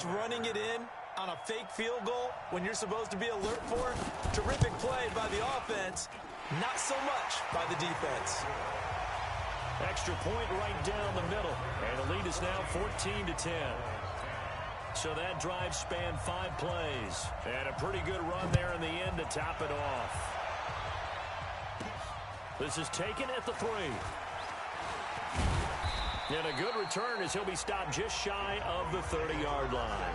just running it in on a fake field goal when you're supposed to be alert for it. Terrific play by the offense, not so much by the defense. Extra point right down the middle. And the lead is now 14-10. So that drive spanned 5 plays. And a pretty good run there in the end to top it off. This is taken at the 3. And a good return as he'll be stopped just shy of the 30-yard line.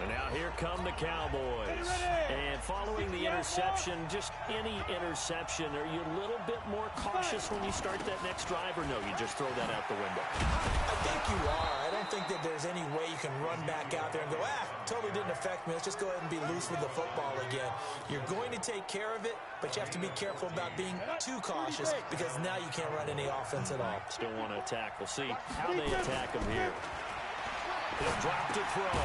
And now here come the Cowboys. And following the interception, just any interception, are you a little bit more cautious when you start that next drive, or no, you just throw that out the window? I think you are. I don't think that there's any way you can run back out there and go, totally didn't affect me. Let's just go ahead and be loose with the football again. You're going to take care of it, but you have to be careful about being too cautious because now you can't run any offense at all. Still want to attack. We'll see how they attack him here. He'll drop to throw.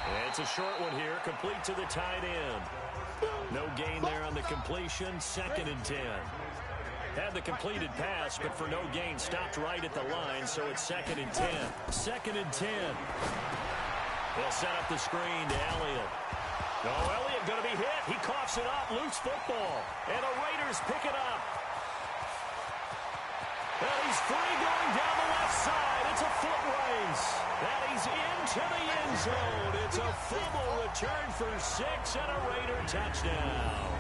And it's a short one here, complete to the tight end. No gain there on the completion, 2nd and 10. Had the completed pass, but for no gain, stopped right at the line, so it's 2nd and 10. 2nd and 10. They'll set up the screen to Elliott. Oh, Elliott going to be hit. He coughs it up, loose football. And the Raiders pick it up. Well, he's free going down the left side. It's a foot race. And he's into the end zone. It's a fumble return for 6 and a Raider touchdown.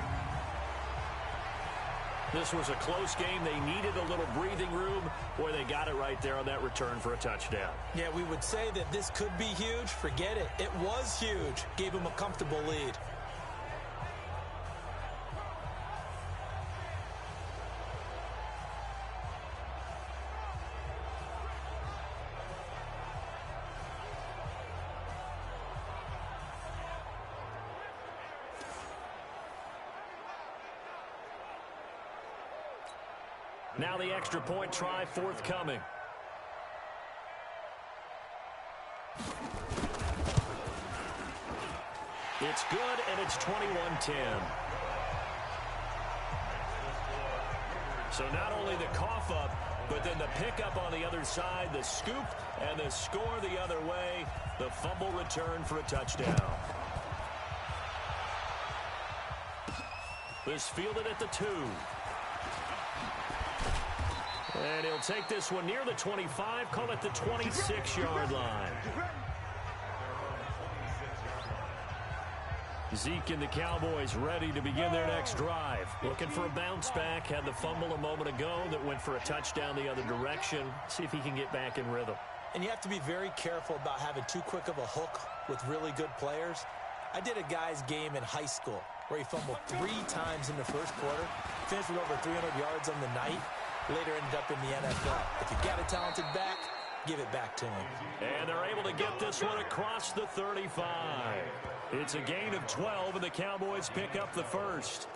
This was a close game. They needed a little breathing room. Boy, they got it right there on that return for a touchdown. Yeah, we would say that this could be huge. Forget it. It was huge. Gave him a comfortable lead. Now the extra point try forthcoming. It's good, and it's 21-10. So not only the cough up, but then the pickup on the other side, the scoop, and the score the other way. The fumble return for a touchdown. This fielded at the 2. And he'll take this one near the 25, call it the 26-yard line. Zeke and the Cowboys ready to begin their next drive. Looking for a bounce back. Had the fumble a moment ago that went for a touchdown the other direction. See if he can get back in rhythm. And you have to be very careful about having too quick of a hook with really good players. I did a guy's game in high school where he fumbled 3 times in the first quarter, finished with over 300 yards on the night. Later ended up in the NFL. If you got a talented back, give it back to him. And they're able to get this one across the 35. It's a gain of 12, and the Cowboys pick up the first.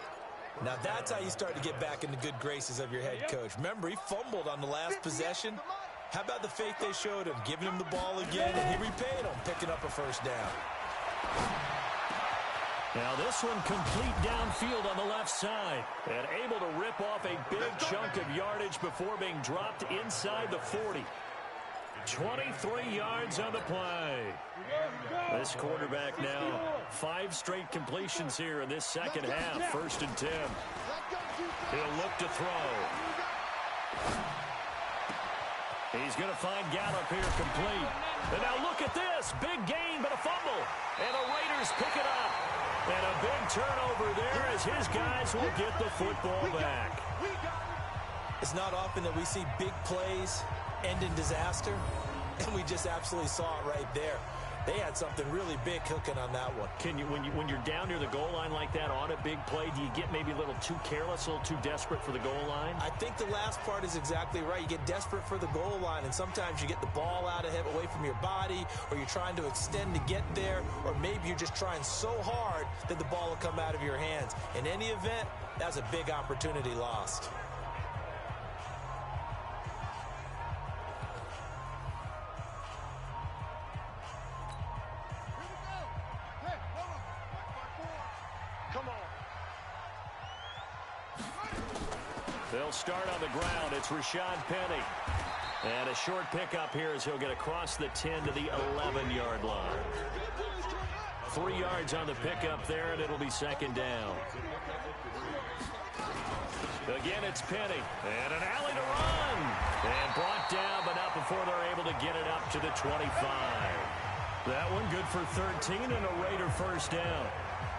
Now that's how you start to get back in the good graces of your head coach. Remember, he fumbled on the last possession. How about the faith they showed him, giving him the ball again, and he repaid him, picking up a first down. Now this one complete downfield on the left side. And able to rip off a big chunk of yardage before being dropped inside the 40. 23 yards on the play. This quarterback now 5 straight completions here in this second half. 1st and 10. He'll look to throw. He's going to find Gallup here complete. And now look at this. Big gain, but a fumble. And the Raiders pick it up. And a big turnover there as his guys will get the football back. It's not often that we see big plays end in disaster, and we just absolutely saw it right there. They had something really big cooking on that one. Can you, when you're down near the goal line like that on a big play, do you get maybe a little too careless, a little too desperate for the goal line? I think the last part is exactly right. You get desperate for the goal line, and sometimes you get the ball out ahead, away from your body, or you're trying to extend to get there, or maybe you're just trying so hard that the ball will come out of your hands. In any event, that's a big opportunity lost. They'll start on the ground. It's Rashad Penny. And a short pickup here as he'll get across the 10 to the 11-yard line. 3 yards on the pickup there, and it'll be second down. Again, it's Penny. And an alley to run. And brought down, but not before they're able to get it up to the 25. That one good for 13 and a Raider first down.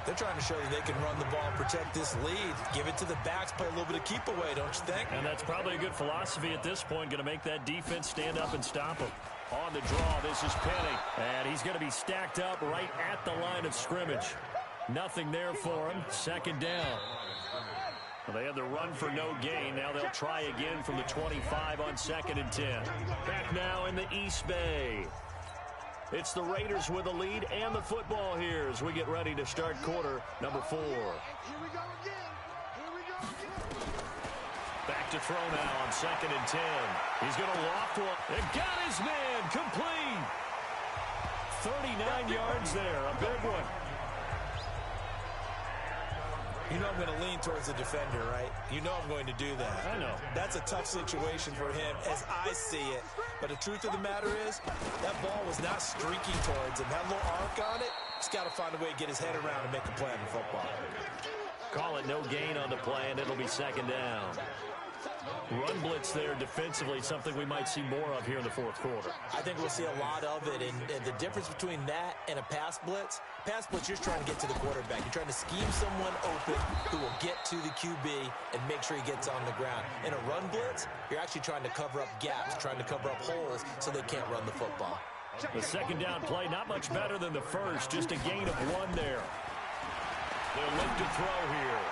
They're trying to show that they can run the ball, protect this lead. Give it to the backs, play a little bit of keep away, don't you think? And that's probably a good philosophy at this point. Going to make that defense stand up and stop them. On the draw, this is Penny. And he's going to be stacked up right at the line of scrimmage. Nothing there for him. Second down. Well, they had the run for no gain. Now they'll try again from the 25 on 2nd and 10. Back now in the East Bay. It's the Raiders with the lead and the football here as we get ready to start quarter number 4. Back to throw now on 2nd and 10. He's going to loft one. And got his man complete. 39 yards there. A big one. You know I'm going to lean towards the defender, right? You know I'm going to do that. I know. That's a tough situation for him as I see it. But the truth of the matter is, that ball was not streaking towards him. Had a little arc on it. He's got to find a way to get his head around and make a play on the football. Call it no gain on the play, and it'll be second down. Run blitz there defensively, something we might see more of here in the fourth quarter. I think we'll see a lot of it, and the difference between that and a pass blitz, you're just trying to get to the quarterback. You're trying to scheme someone open who will get to the QB and make sure he gets on the ground. In a run blitz, you're actually trying to cover up gaps, trying to cover up holes so they can't run the football. The second down play, not much better than the first, just a gain of 1 there. They'll look to throw here.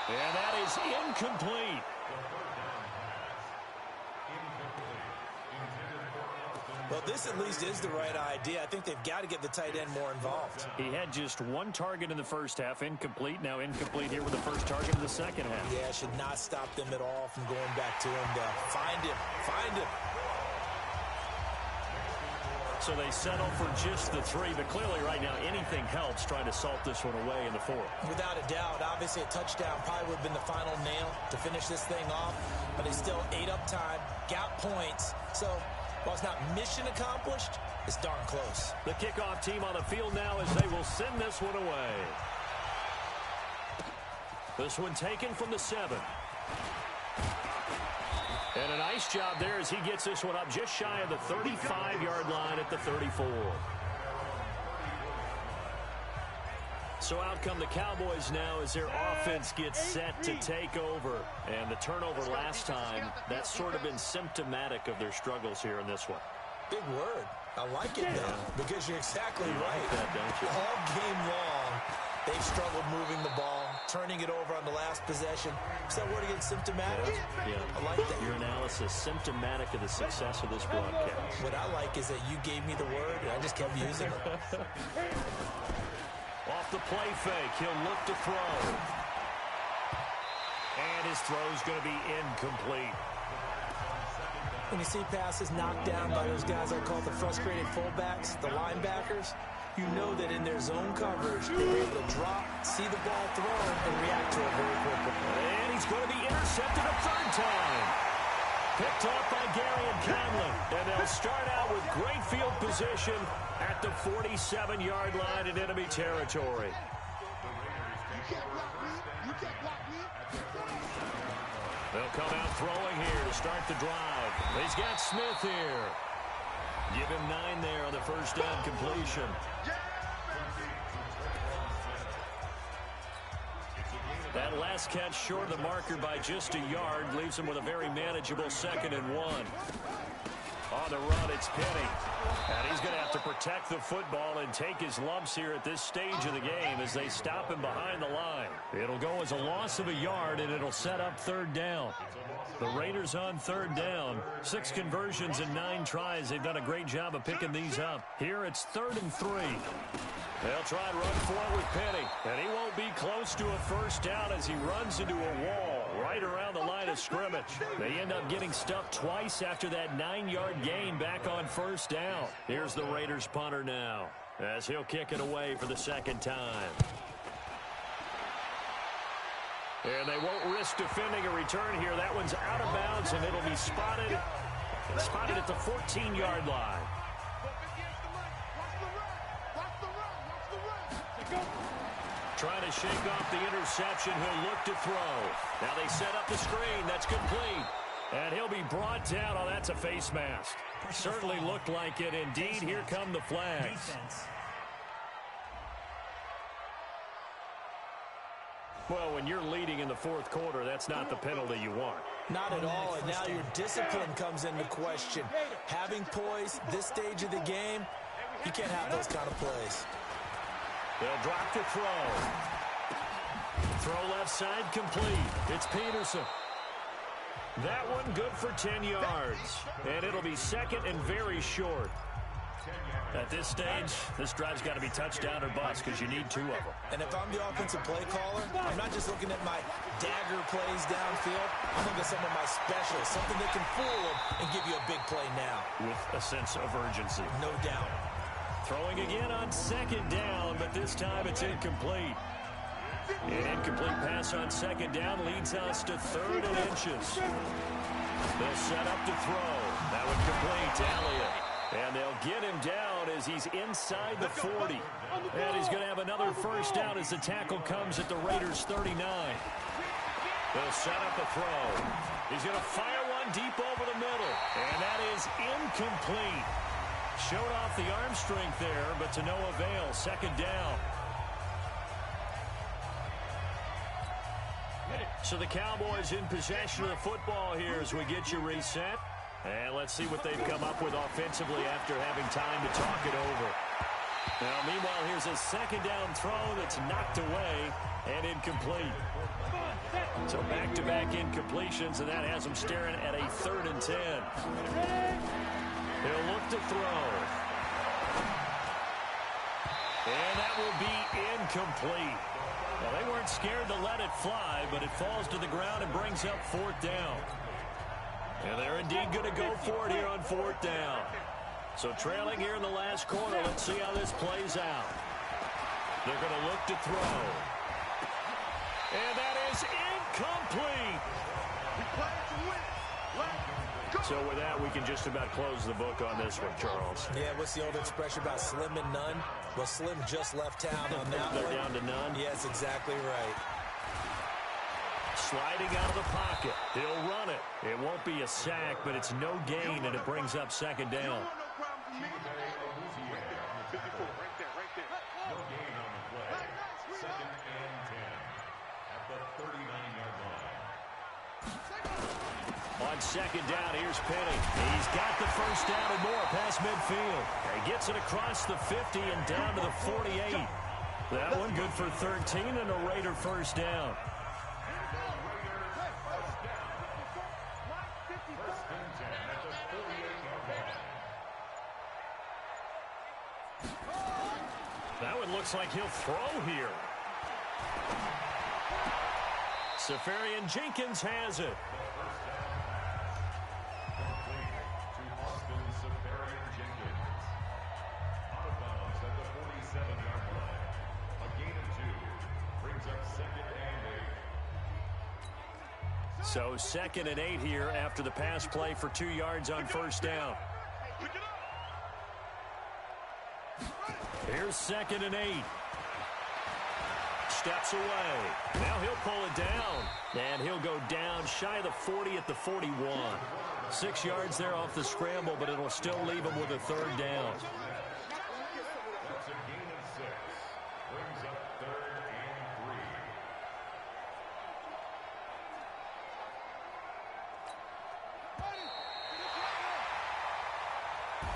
And that is incomplete. Well, this at least is the right idea. I think they've got to get the tight end more involved. He had just 1 target in the first half, incomplete. Now incomplete here with the first target in the second half. Yeah, should not stop them at all from going back to him to find him. So they settle for just the 3, but clearly right now anything helps trying to salt this one away in the 4th. Without a doubt, obviously a touchdown probably would have been the final nail to finish this thing off, but they still ate up time, got points. So while it's not mission accomplished, it's darn close. The kickoff team on the field now as they will send this one away. This one taken from the 7. And a nice job there as he gets this one up just shy of the 35-yard line at the 34. So out come the Cowboys now as their offense gets set to take over. And the turnover last time, that's sort of been symptomatic of their struggles here in this one. Big word. I like it, though, because you're exactly right. Like that, don't you? All game long, they've struggled moving the ball, turning it over on the last possession. Is that word again, symptomatic? Yeah. I like that. Your analysis, symptomatic of the success of this broadcast. What I like is that you gave me the word, and I just kept using it. Off the play fake, he'll look to throw. And his throw's going to be incomplete. When you see passes knocked down by those guys I call the frustrated fullbacks, the linebackers, you know that in their zone coverage, they're able to drop, see the ball thrown, and react to it very quickly. And he's going to be intercepted a 3rd time. Picked off by Gary and Conley. And they'll start out with great field position at the 47-yard line in enemy territory. They'll come out throwing here to start the drive. He's got Smith here. Give him 9 there on the first down completion. That last catch short of the marker by just a yard leaves him with a very manageable 2nd and 1. On the run, it's Penny. And he's going to have to protect the football and take his lumps here at this stage of the game as they stop him behind the line. It'll go as a loss of a yard, and it'll set up 3rd down. The Raiders on 3rd down. 6 conversions and 9 tries. They've done a great job of picking these up. Here it's 3rd and 3. They'll try and run for it with Penny. And he won't be close to a first down as he runs into a wall right around the line of scrimmage. They end up getting stuffed twice after that 9-yard gain back on first down. Here's the Raiders punter now as he'll kick it away for the 2nd time. And they won't risk defending a return here. That one's out of bounds, and it'll be spotted Spotted at the 14-yard line. Trying to shake off the interception. He'll look to throw. Now they set up the screen. That's complete. And he'll be brought down. Oh, that's a face mask. Certainly looked like it. Indeed, here come the flags. Well, when you're leading in the fourth quarter, that's not the penalty you want. Not at all, and now your discipline comes into question. Having poise this stage of the game, you can't have those kind of plays. They'll drop to throw. Throw left side complete. It's Peterson. That one good for 10 yards. And it'll be second and very short. At this stage, this drive's got to be touchdown or bust because you need two of them. And if I'm the offensive play caller, I'm not just looking at my dagger plays downfield. I'm looking at some of my specials, something that can fool them and give you a big play now. With a sense of urgency. No doubt. Throwing again on second down, but this time it's incomplete. An incomplete pass on second down leads us to 3rd and inches. They'll set up to throw. That one complete to Elliott. And they'll get him down as he's inside the 40. And he's going to have another first down as the tackle comes at the Raiders' 39. They'll set up the throw. He's going to fire one deep over the middle. And that is incomplete. Showed off the arm strength there, but to no avail. Second down. So the Cowboys in possession of the football here as we get you reset. And let's see what they've come up with offensively after having time to talk it over. Now, meanwhile, here's a second down throw that's knocked away and incomplete. So back-to-back incompletions, and that has them staring at a 3rd and 10. He'll look to throw. And that will be incomplete. Well, they weren't scared to let it fly, but it falls to the ground and brings up 4th down. And they're indeed going to go for it here on 4th down. So trailing here in the last quarter, let's see how this plays out. They're going to look to throw. And that is incomplete. So with that, we can just about close the book on this one, Charles. Yeah, what's the old expression about slim and none? Well, Slim just left town on that They're one. down to none? Yes, exactly right. Sliding out of the pocket. He'll run it. It won't be a sack, but it's no gain, and it brings up second down. On second down, here's Penny. He's got the first down and more past midfield. He gets it across the 50 and down to the 48. That one good for 13 and a Raider first down. That one looks like he'll throw here. Safarian Jenkins has it. So 2nd and 8 here after the pass play for 2 yards on first down. Here's 2nd and 8. Steps away. Now he'll pull it down. And he'll go down shy of the 40 at the 41. 6 yards there off the scramble, but it'll still leave him with a 3rd down.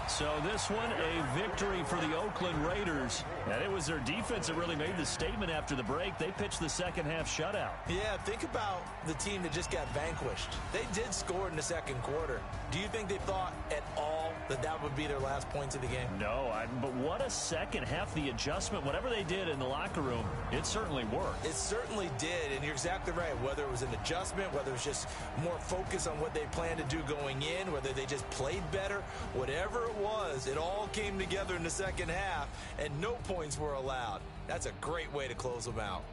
So this one, a victory for the Oakland Raiders. And it was their defense that really made the statement after the break. They pitched the second half shutout. Yeah, think about the team that just got vanquished. They did score in the second quarter. Do you think they thought at all that that would be their last points of the game? No, but what a second half. The adjustment, whatever they did in the locker room, it certainly worked. It certainly did, and you're exactly right. Whether it was an adjustment, whether it was just more focus on what they planned to do going in, whether they just played better, whatever it was, it all came together in the second half, and no points were allowed. That's a great way to close them out.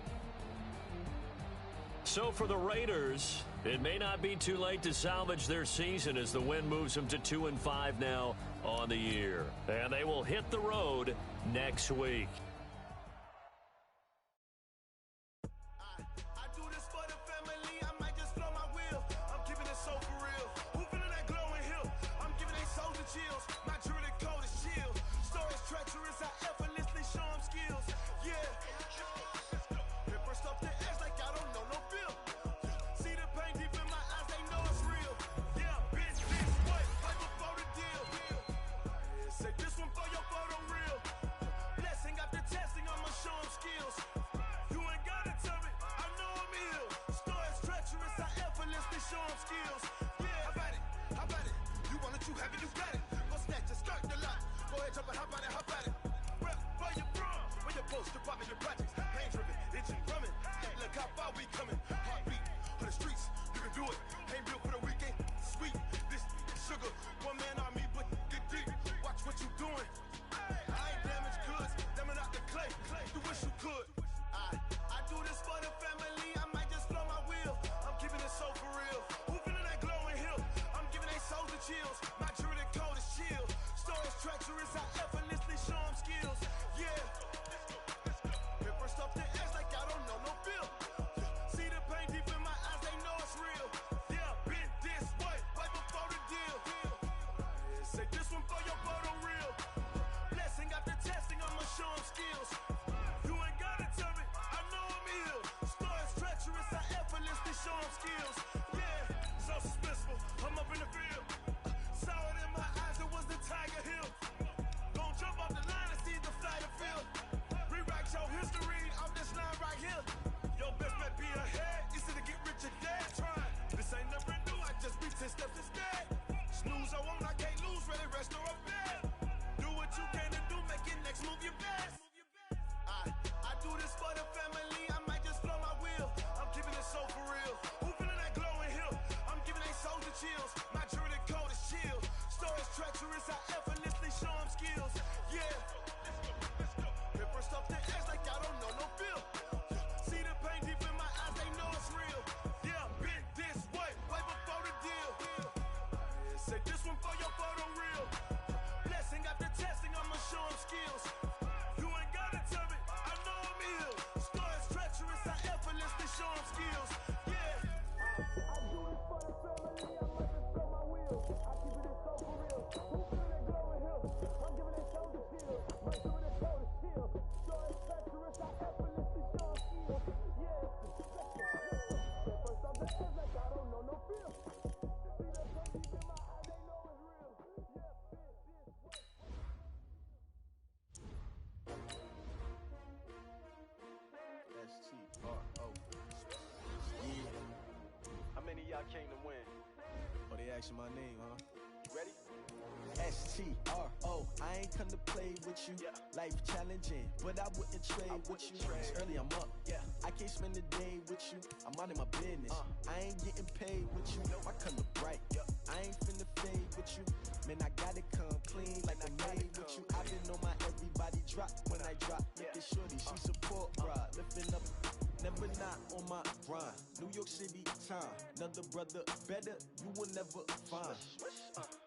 So for the Raiders, It may not be too late to salvage their season as the win moves them to 2-5 now on the year. And they will hit the road next week. Y'all came to win. Oh, they asking my name, huh? Ready? S-T-R-O, I ain't come to play with you. Yeah. Life challenging, but I wouldn't trade with you. It's early, I'm up. Yeah. I can't spend the day with you. I'm out of my business. I ain't getting paid with you. My color bright. I ain't finna fade with you. Man, I gotta come clean like I made with you. I been on my everybody drop when I drop. Look at shorty, she support pride. Lifting up, never not on my grind. New York City time, another brother better, you will never find.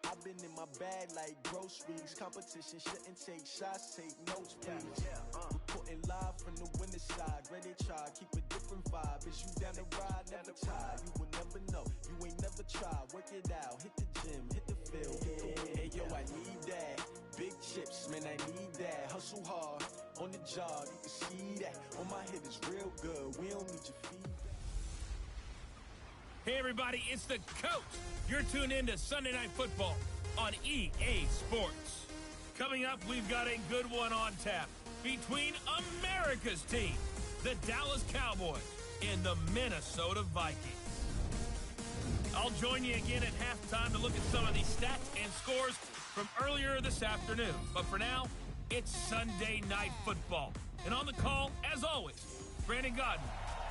I've been in my bag like groceries. Competition shouldn't take shots, take notes, please. Reporting live from the winning side. Ready to try, keep a different vibe. Is you down the ride, never tired. You will never know, you ain't never tried. Work it out, hit the gym, hit the field. Hey yo, I need that. Big chips, man, I need that. Hustle hard, on the job, you can see that. On my head is real good, we don't need your feedback. Hey everybody, it's the coach. You're tuned in to Sunday Night Football on EA Sports. Coming up, we've got a good one on tap between America's team, the Dallas Cowboys, and the Minnesota Vikings. I'll join you again at halftime to look at some of the stats and scores from earlier this afternoon. But for now, it's Sunday Night Football. And on the call, as always, Brandon Godden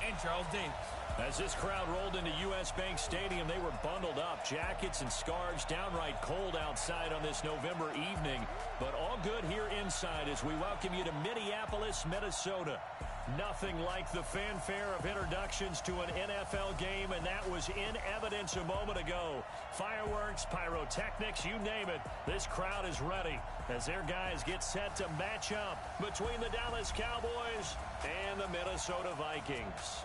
and Charles Davis. As this crowd rolled into U.S. Bank Stadium, they were bundled up, jackets and scarves, downright cold outside on this November evening. But all good here inside as we welcome you to Minneapolis, Minnesota. Nothing like the fanfare of introductions to an NFL game, and that was in evidence a moment ago. Fireworks, pyrotechnics, you name it. This crowd is ready as their guys get set to match up between the Dallas Cowboys and the Minnesota Vikings.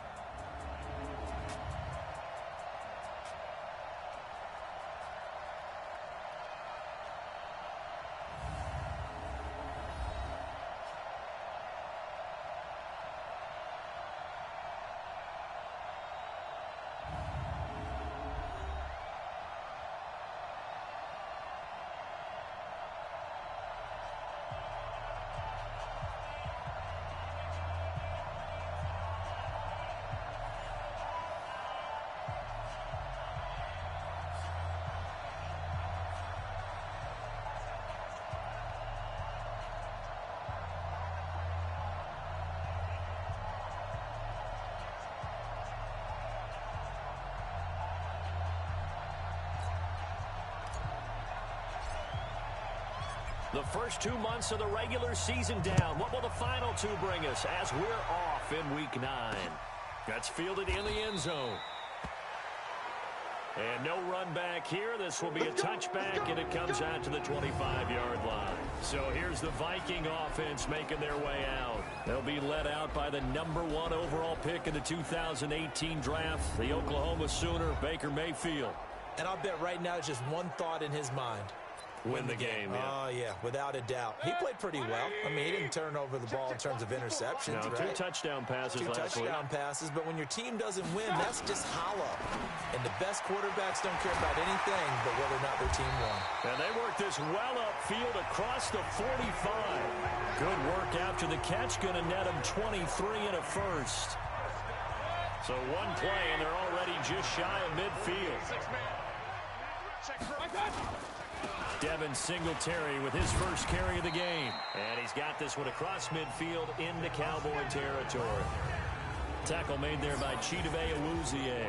The first 2 months of the regular season down. What will the final 2 bring us as we're off in Week 9? That's fielded in the end zone. And no run back here. This will be a touchback, and it comes out to the 25-yard line. So here's the Viking offense making their way out. They'll be led out by the #1 overall pick in the 2018 draft, the Oklahoma Sooner, Baker Mayfield. And I'll bet right now it's just one thought in his mind. Win the game, yeah. Oh, yeah, without a doubt. He played pretty well. I mean, he didn't turn over the ball in terms of interceptions, no, right? 2 touchdown passes last week. 2 touchdown passes, but when your team doesn't win, that's just hollow. And the best quarterbacks don't care about anything but whether or not their team won. And they work this well upfield across the 45. Good work after the catch, going to net him 23 and a first. So one play, and they're already just shy of midfield. Devin Singletary with his first carry of the game. And he's got this one across midfield into Cowboy territory. Tackle made there by Chidobe Awuzie.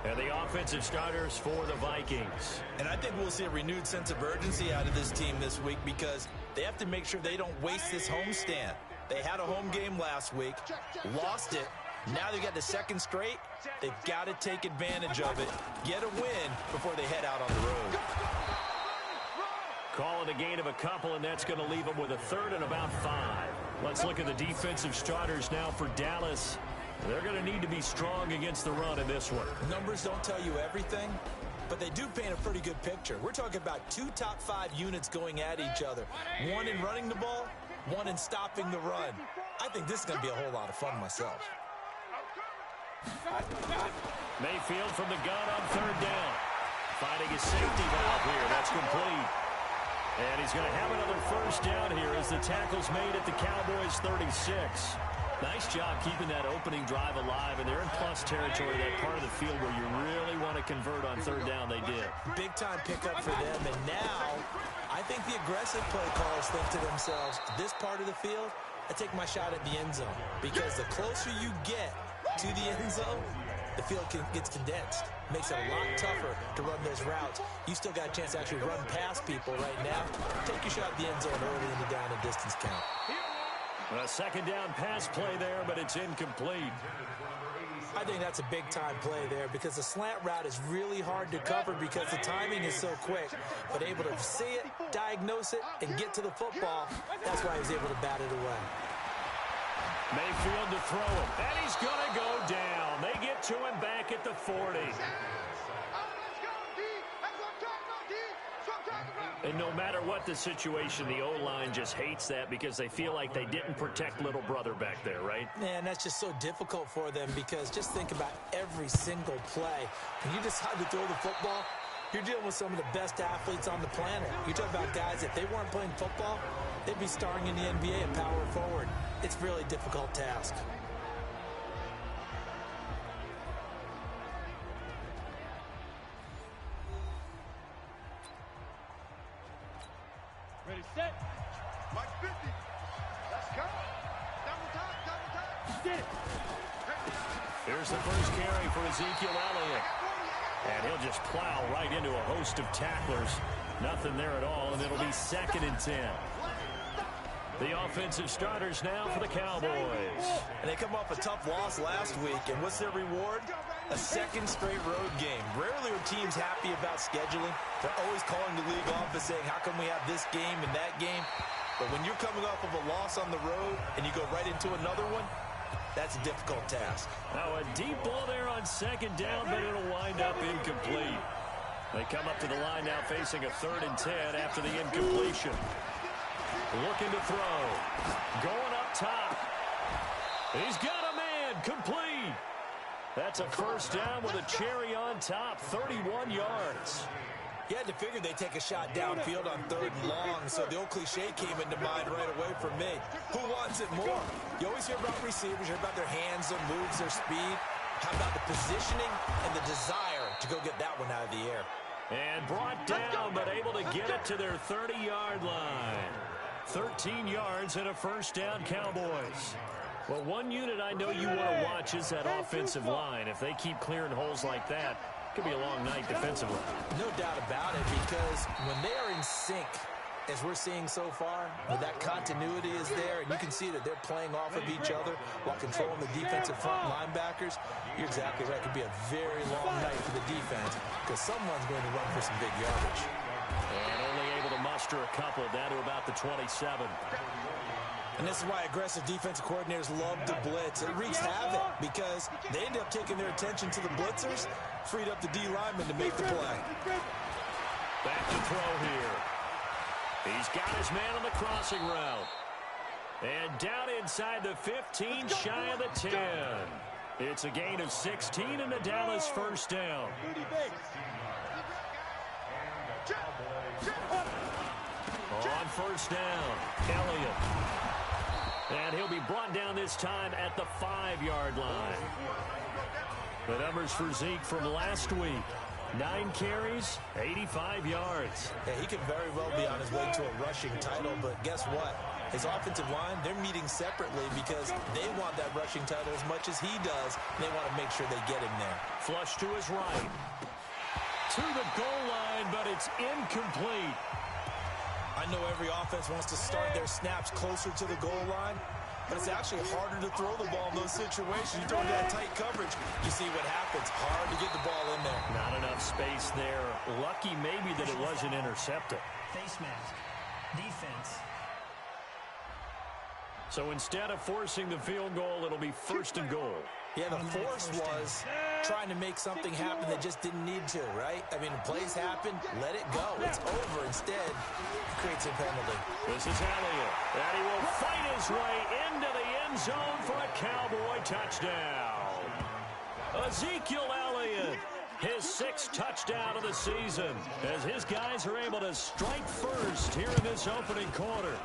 And the offensive starters for the Vikings. And I think we'll see a renewed sense of urgency out of this team this week because they have to make sure they don't waste this homestand. They had a home game last week, lost it. Now they got the second straight. They've got to take advantage of it, get a win before they head out on the road. Call it a gain of a couple, and that's going to leave them with a 3rd and about 5. Let's look at the defensive starters now for Dallas. They're going to need to be strong against the run in this one. Numbers don't tell you everything, but they do paint a pretty good picture. We're talking about 2 top 5 units going at each other. One in running the ball, one in stopping the run. I think this is going to be a whole lot of fun myself. Mayfield from the gun on 3rd down. Finding his safety valve here. That's complete. And he's going to have another first down here as the tackle's made at the Cowboys 36. Nice job keeping that opening drive alive, and they're in plus territory, that part of the field where you really want to convert on 3rd down. They did. Big time pickup for them, and now I think the aggressive play callers think to themselves, this part of the field, I take my shot at the end zone, because the closer you get to the end zone, the field gets condensed. Makes it a lot tougher to run those routes. You still got a chance to actually run past people right now. Take your shot at the end zone early in the down and distance count. A 2nd down pass play there, but it's incomplete. I think that's a big-time play there because the slant route is really hard to cover because the timing is so quick. But able to see it, diagnose it, and get to the football, that's why he was able to bat it away. Mayfield to throw it, and he's going to go down. They get to him back at the 40. And no matter what the situation, the O-line just hates that because they feel like they didn't protect little brother back there, right? Man, that's just so difficult for them because just think about every single play. When you decide to throw the football, you're dealing with some of the best athletes on the planet. You talk about guys, if they weren't playing football, they'd be starring in the NBA at power forward. It's a really difficult task. Ready, set. Mike 50. Let's go. Double time. Get it. Here's the first carry for Ezekiel Elliott. And he'll just plow right into a host of tacklers. Nothing there at all, and it'll be 2nd and 10. The offensive starters now for the Cowboys. And they come off a tough loss last week, and what's their reward? A 2nd straight road game. Rarely are teams happy about scheduling. They're always calling the league office saying, how come we have this game and that game? But when you're coming off of a loss on the road and you go right into another one, that's a difficult task. Now a deep ball there on 2nd down, but it'll wind up incomplete. They come up to the line now facing a 3rd and 10 after the incompletion. Looking to throw. Going up top. He's got a man. Complete. That's a 1st down with a cherry on top. 31 yards. You had to figure they'd take a shot downfield on 3rd and long, so the old cliche came into mind right away for me. Who wants it more? You always hear about receivers, you hear about their hands, their moves, their speed. How about the positioning and the desire to go get that one out of the air? And brought down, but able to get it to their 30-yard line. 13 yards and a 1st down, Cowboys. Well, one unit I know you want to watch is that offensive line. If they keep clearing holes like that, it could be a long night defensively. No doubt about it, because when they are in sync, as we're seeing so far, when that continuity is there, and you can see that they're playing off of each other while controlling the defensive front linebackers, you're exactly right. It could be a very long night for the defense, because someone's going to run for some big yardage. And only able to muster a couple down to about the 27. And this is why aggressive defensive coordinators love to blitz. It wreaks havoc because they end up taking their attention to the blitzers, freed up the D lineman to make the play. Back to throw here. He's got his man on the crossing route. And down inside the 15, shy of the 10. It's a gain of 16 and a Dallas 1st down. On 1st down, Elliott. And he'll be brought down this time at the 5-yard line. The numbers for Zeke from last week. 9 carries, 85 yards. Yeah, he could very well be on his way to a rushing title, but guess what? His offensive line, they're meeting separately because they want that rushing title as much as he does, and they want to make sure they get him there. Flush to his right. To the goal line, but it's incomplete. I know every offense wants to start their snaps closer to the goal line, but it's actually harder to throw the ball in those situations. You throw into that tight coverage, you see what happens. Hard to get the ball in there. Not enough space there. Lucky maybe that it wasn't intercepted. Face mask. Defense. So instead of forcing the field goal, it'll be 1st and goal. Yeah, the force was trying to make something happen that just didn't need to, right? I mean, plays happen, let it go. It's over. Instead, it creates a penalty. This is Elliott, and he will fight his way into the end zone for a Cowboy touchdown. Ezekiel Elliott, his 6th touchdown of the season, as his guys are able to strike first here in this opening quarter.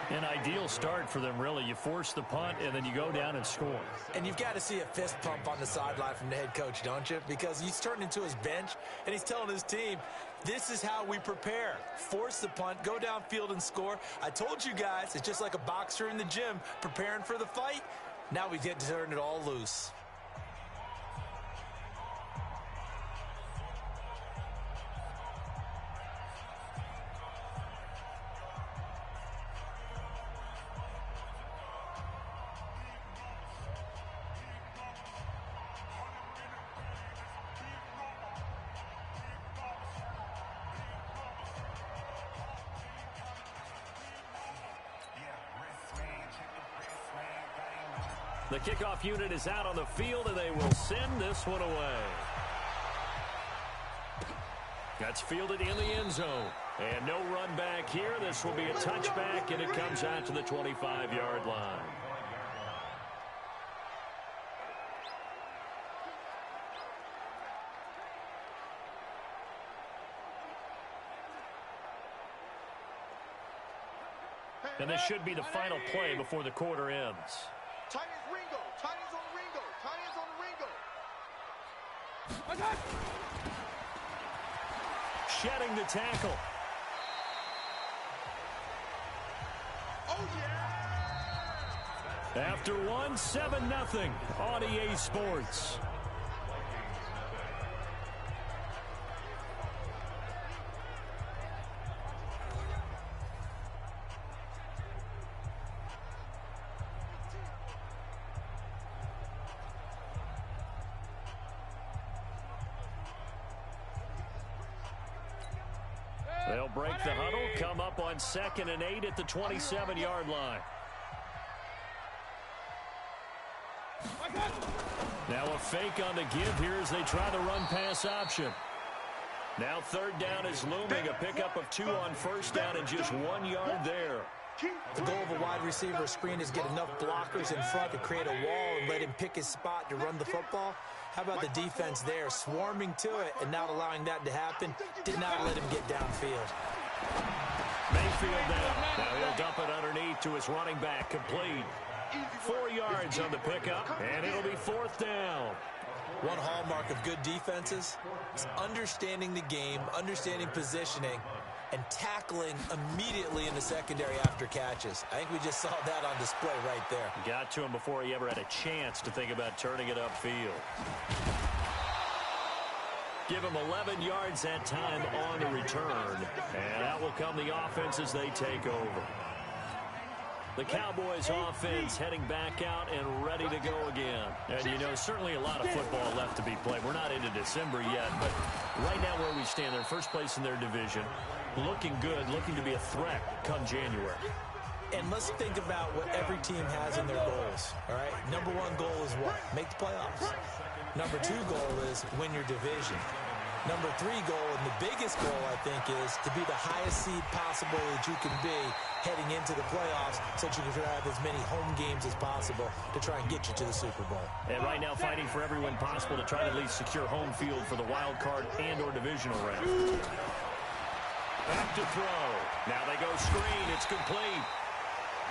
An ideal start for them, really. You force the punt, and then you go down and score. And you've got to see a fist pump on the sideline from the head coach, don't you? Because he's turned into his bench, and he's telling his team, this is how we prepare. Force the punt, go downfield and score. I told you guys, it's just like a boxer in the gym preparing for the fight. Now we get to turn it all loose. The kickoff unit is out on the field, and they will send this one away. That's fielded in the end zone. And no run back here. This will be a touchback, and it comes out to the 25-yard line. And this should be the final play before the quarter ends. Tight ends Ringo. Tight ends on Ringo. Tight ends on Ringo. Shedding the tackle. After one, 7-0 on EA Sports. They'll break the huddle, come up on 2nd and 8 at the 27-yard line. Now a fake on the give here as they try the run-pass option. Now 3rd down is looming. A pickup of 2 on 1st down and just 1 yard there. The goal of a wide receiver screen is get enough blockers in front to create a wall and let him pick his spot to run the football. How about the defense there, swarming to it and not allowing that to happen? Did not let him get downfield. Mayfield down. Now he'll dump it underneath to his running back. Complete. 4 yards on the pickup, and it'll be 4th down. One hallmark of good defenses is understanding the game, understanding positioning, and tackling immediately in the secondary after catches. I think we just saw that on display right there. Got to him before he ever had a chance to think about turning it upfield. Give him 11 yards that time on the return. And out will come the offense as they take over. The Cowboys offense heading back out and ready to go again. And, you know, certainly a lot of football left to be played. We're not into December yet, but right now where we stand, they're first place in their division. Looking good, looking to be a threat come January. And let's think about what every team has in their goals, all right? Number 1 goal is what? Make the playoffs. Number 2 goal is win your division. Number 3 goal, and the biggest goal, I think, is to be the highest seed possible that you can be heading into the playoffs so that you can have as many home games as possible to try and get you to the Super Bowl. And right now fighting for every win possible to try to at least secure home field for the wild card and or divisional round. Back to throw. Now they go screen. It's complete.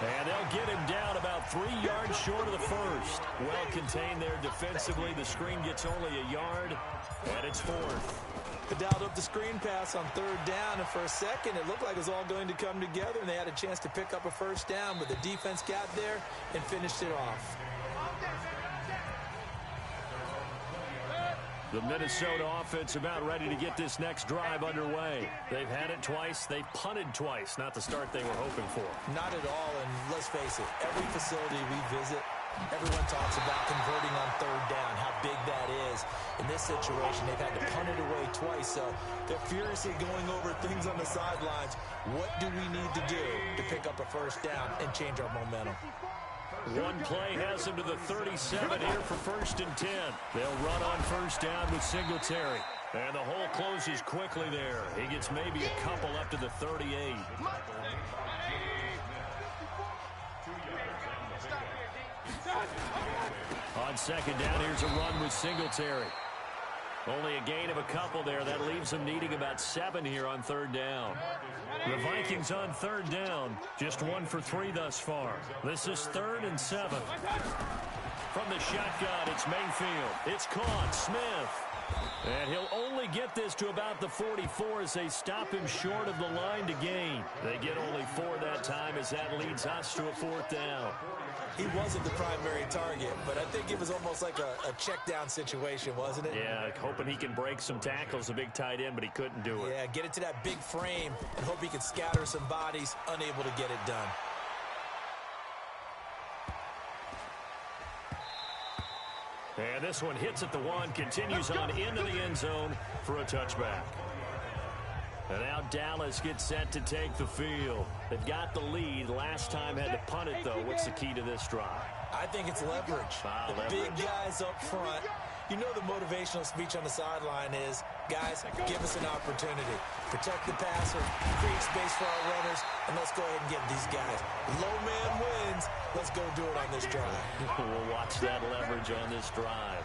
And they'll get him down about 3 yards short of the first. Well contained there defensively. The screen gets only a yard, and it's 4th. They dialed up the screen pass on 3rd down, and for a second it looked like it was all going to come together, and they had a chance to pick up a 1st down, but the defense got there and finished it off. The Minnesota offense about ready to get this next drive underway. They've had it twice. They've punted twice. Not the start they were hoping for. Not at all, and let's face it, every facility we visit, everyone talks about converting on 3rd down, how big that is. In this situation, they've had to punt it away twice, so they're furiously going over things on the sidelines. What do we need to do to pick up a 1st down and change our momentum? One play has him to the 37 here for 1st and 10. They'll run on 1st down with Singletary. And the hole closes quickly there. He gets maybe a couple up to the 38. On 2nd down, here's a run with Singletary. Only a gain of a couple there. That leaves them needing about 7 here on 3rd down. The Vikings on 3rd down. Just 1 for 3 thus far. This is 3rd and 7. From the shotgun, it's Mayfield. It's caught. Smith. And he'll only get this to about the 44 as they stop him short of the line to gain. They get only 4 that time as that leads us to a 4th down. He wasn't the primary target, but I think it was almost like a check down situation, wasn't it? Yeah, hoping he can break some tackles, a big tight end, but he couldn't do it. Yeah, get it to that big frame and hope he can scatter some bodies, unable to get it done. And this one hits at the 1, continues on into the end zone for a touchback. And now Dallas gets set to take the field. They've got the lead. Last time had to punt it, though. What's the key to this drive? I think it's leverage. The big guys up front. You know the motivational speech on the sideline is, guys, give us an opportunity. Protect the passer, create space for our runners, and let's go ahead and get these guys. Low man wins. Let's go do it on this drive. We'll watch that leverage on this drive.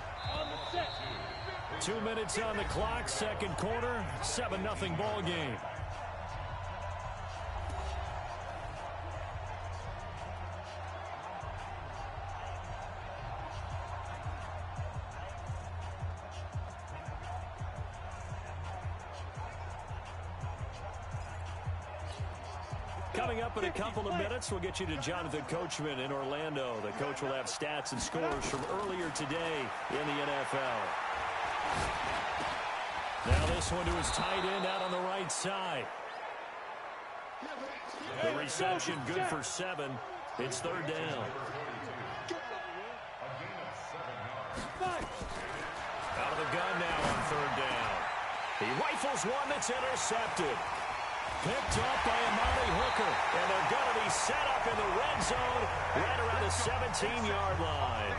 2 minutes on the clock, 2nd quarter, 7-0 ball game. Coming up in a couple of minutes, we'll get you to Jonathan Coachman in Orlando. The coach will have stats and scores from earlier today in the NFL. Now this one to his tight end out on the right side. The reception good for 7. It's third down. Out of the gun now on third down. He rifles one that's intercepted. Picked up by Amari Hooker. And they're going to be set up in the red zone right around the 17-yard line.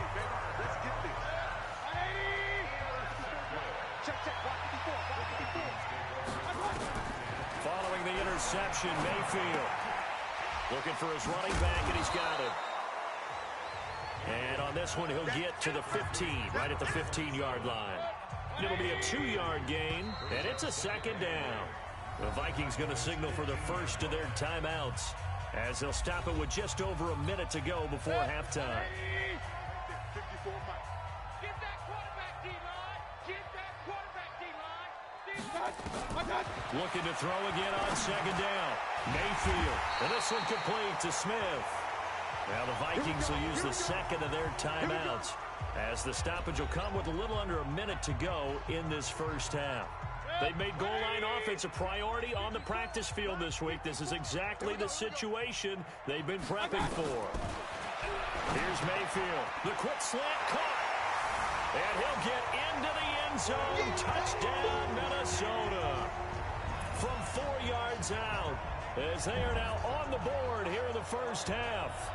Following the interception, Mayfield looking for his running back, and he's got it. And on this one, he'll get to the 15, right at the 15-yard line. It'll be a 2-yard gain, and it's a second down. The Vikings going to signal for the first of their timeouts as they'll stop it with just over a minute to go before halftime. Looking to throw again on second down. Mayfield, and this one complete to Smith. Now the Vikings will use the second of their timeouts as the stoppage will come with a little under a minute to go in this first half. They've made goal line offense a priority on the practice field this week. This is exactly the situation they've been prepping for. Here's Mayfield. The quick slant caught. And he'll get into the end zone. Touchdown, Minnesota. From 4 yards out as they are now on the board here in the first half.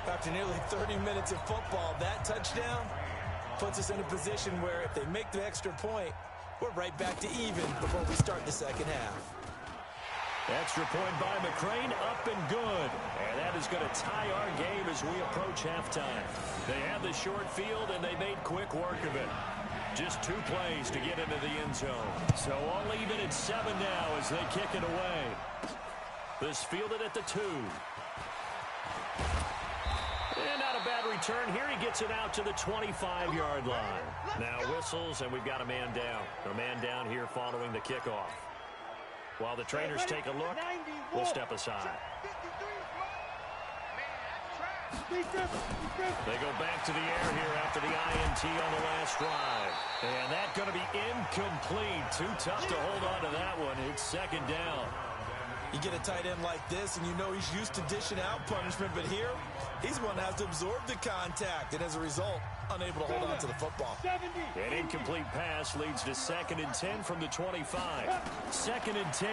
After nearly 30 minutes of football, that touchdown puts us in a position where if they make the extra point, we're right back to even before we start the second half. Extra point by McCrane, up and good. And that is going to tie our game as we approach halftime. They have the short field, and they made quick work of it. Just 2 plays to get into the end zone. So all even at 7 now as they kick it away. This fielded at the 2. And not a bad return here. He gets it out to the 25-yard line. Now whistles, and we've got a man down. A man down here following the kickoff. While the trainers take a look, we'll step aside. They go back to the air here after the INT on the last drive. And that's going to be incomplete. Too tough to hold on to that one. It's second down. You get a tight end like this, and you know he's used to dishing out punishment, but here, he's one that has to absorb the contact, and as a result, unable to hold on to the football. An incomplete pass leads to 2nd and 10 from the 25. 2nd and 10.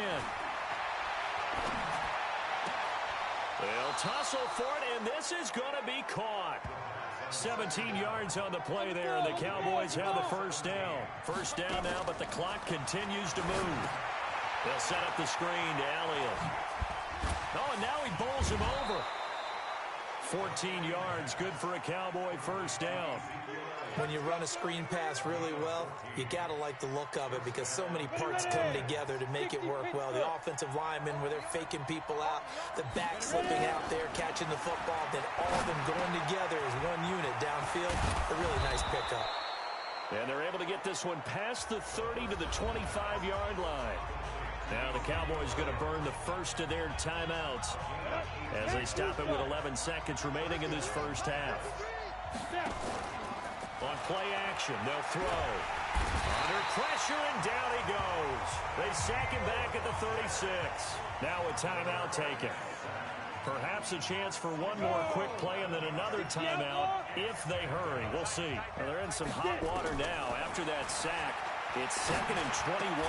They'll tussle for it, and this is going to be caught. 17 yards on the play there, and the Cowboys have the first down. First down now, but the clock continues to move. They'll set up the screen to Elliott. Oh, and now he bowls him over. 14 yards, good for a Cowboy first down. When you run a screen pass really well, you got to like the look of it because so many parts come together to make it work well. The offensive linemen, where they're faking people out, the back slipping out there, catching the football, then all of them going together as one unit downfield. A really nice pickup. And they're able to get this one past the 30 to the 25-yard line. Now the Cowboys going to burn the first of their timeouts as they stop it with 11 seconds remaining in this first half. On play action, they'll throw. Under pressure, and down he goes. They sack him back at the 36. Now a timeout taken. Perhaps a chance for one more quick play and then another timeout if they hurry. We'll see. Well, they're in some hot water now after that sack. It's 2nd and 21.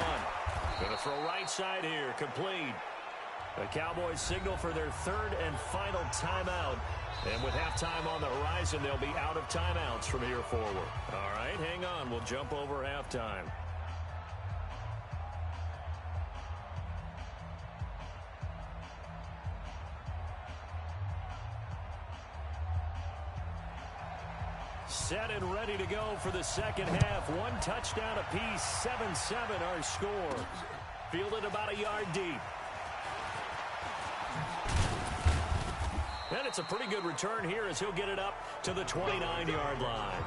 Going to throw right side here, complete. The Cowboys signal for their 3rd and final timeout. And with halftime on the horizon, they'll be out of timeouts from here forward. All right, hang on. We'll jump over halftime. Set and ready to go for the second half. 1 touchdown apiece, 7-7 our score. Fielded about a yard deep. And it's a pretty good return here as he'll get it up to the 29-yard line.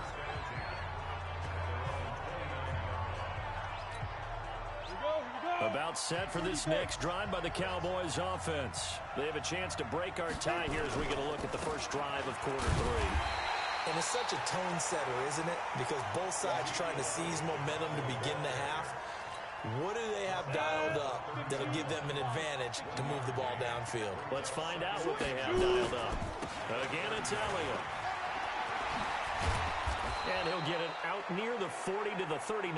Here we go, here we go. About set for this next drive by the Cowboys offense. They have a chance to break our tie here as we get a look at the first drive of quarter 3. And it's such a tone setter, isn't it? Because both sides trying to seize momentum to begin the half. What do they have dialed up that'll give them an advantage to move the ball downfield? Let's find out what they have dialed up. Again, it's Elliott. And he'll get it out near the 40 to the 39.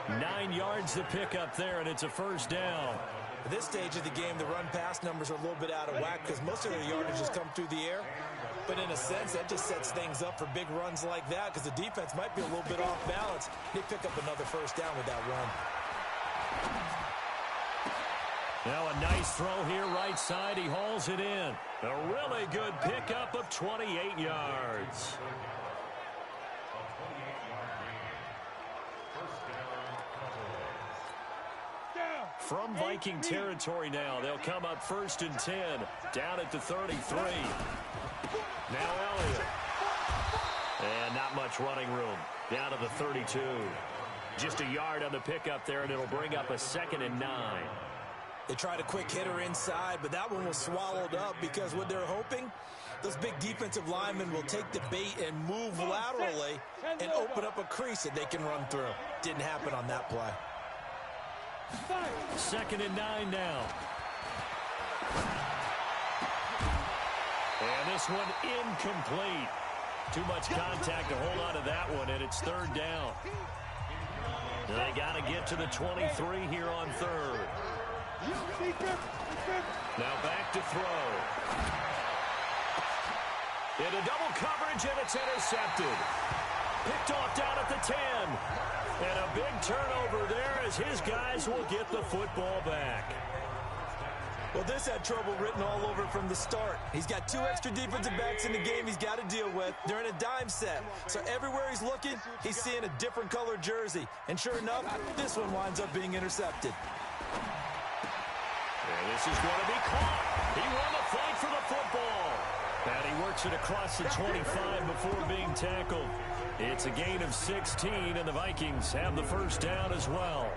9 yards to pick up there, and it's a first down. At this stage of the game, the run-pass numbers are a little bit out of whack because most of their yardage has come through the air. But in a sense, that just sets things up for big runs like that because the defense might be a little bit off balance. They pick up another first down with that run. Now a nice throw here right side. He hauls it in. A really good pickup of 28 yards. From Viking territory now, they'll come up 1st and 10, down at the 33. Now Elliott. And not much running room, down to the 32. Just a yard on the pickup there, and it'll bring up a 2nd and 9. They tried a quick hitter inside, but that one was swallowed up because what they're hoping, those big defensive linemen will take the bait and move laterally and open up a crease that they can run through. Didn't happen on that play. 2nd and 9 now. And this one incomplete. Too much contact to hold on to that one, and it's 3rd down. They got to get to the 23 here on 3rd. Now back to throw. Into double coverage, and it's intercepted. Picked off down at the 10. And a big turnover there as his guys will get the football back. Well, this had trouble written all over from the start. He's got 2 extra defensive backs in the game he's got to deal with. They're in a dime set. So everywhere he's looking, he's seeing a different color jersey. And sure enough, this one winds up being intercepted. And this is going to be caught. He won the fight for the football. And he works it across the 25 before being tackled. It's a gain of 16, and the Vikings have the first down as well.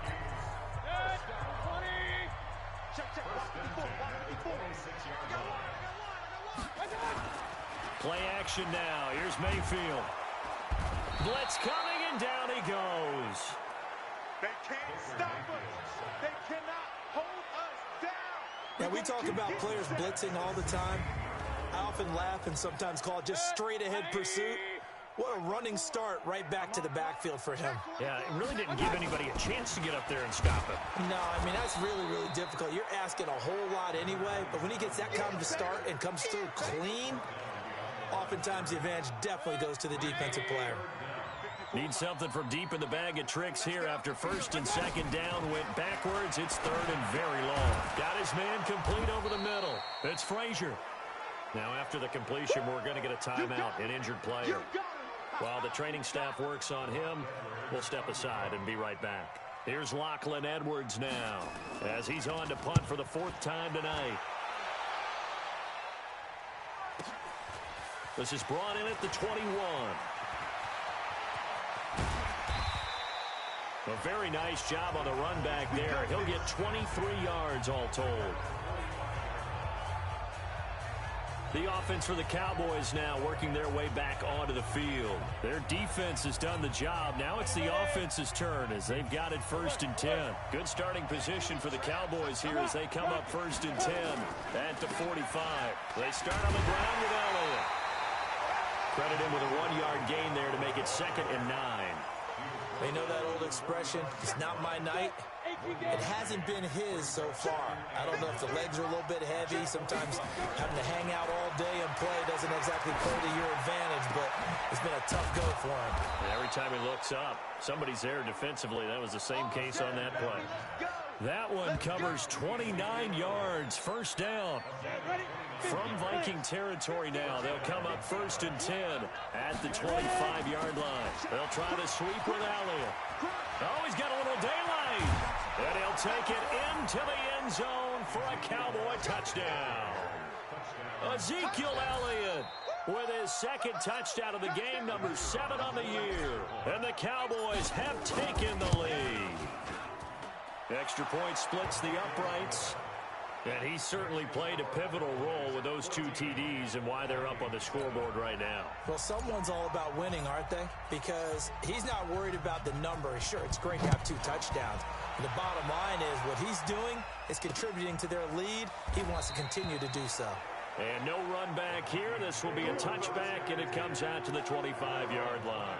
Play action now. Here's Mayfield. Blitz coming, and down he goes. They can't stop us. They cannot hold us down. Now, we talk about players blitzing all the time. I often laugh and sometimes call it just straight-ahead pursuit. What a running start right back to the backfield for him. Yeah, it really didn't give anybody a chance to get up there and stop it. No, I mean, that's really, really difficult. You're asking a whole lot anyway, but when he gets that kind of a start and comes through clean, oftentimes the advantage definitely goes to the defensive player. Need something from deep in the bag of tricks here after 1st and 2nd down. Went backwards. It's 3rd and very long. Got his man complete over the middle. It's Frazier. Now after the completion, we're going to get a timeout, an injured player. While the training staff works on him, we'll step aside and be right back. Here's Lachlan Edwards now as he's on to punt for the 4th time tonight. This is brought in at the 21. A very nice job on the run back there. He'll get 23 yards all told. The offense for the Cowboys now working their way back onto the field. Their defense has done the job. Now it's the offense's turn as they've got it 1st and 10. Good starting position for the Cowboys here as they come up 1st and 10 at the 45. They start on the ground with Elliott. Credit him with a 1-yard gain there to make it 2nd and 9. They know that old expression, it's not my night. It hasn't been his so far. I don't know if the legs are a little bit heavy. Sometimes having to hang out all day and play doesn't exactly play to your advantage, but it's been a tough go for him. And every time he looks up, somebody's there defensively. That was the same case on that play. That one covers 29 yards, 1st down. From Viking territory now, they'll come up 1st and 10 at the 25-yard line. They'll try to sweep with Elliott. Oh, he's got a little daylight. And he'll take it into the end zone for a Cowboy touchdown. Ezekiel Elliott with his 2nd touchdown of the game, number 7 on the year. And the Cowboys have taken the lead. Extra point splits the uprights. And he certainly played a pivotal role with those 2 TDs and why they're up on the scoreboard right now. Well, someone's all about winning, aren't they? Because he's not worried about the number. Sure, it's great to have 2 touchdowns. And the bottom line is what he's doing is contributing to their lead. He wants to continue to do so. And no run back here. This will be a touchback, and it comes out to the 25-yard line.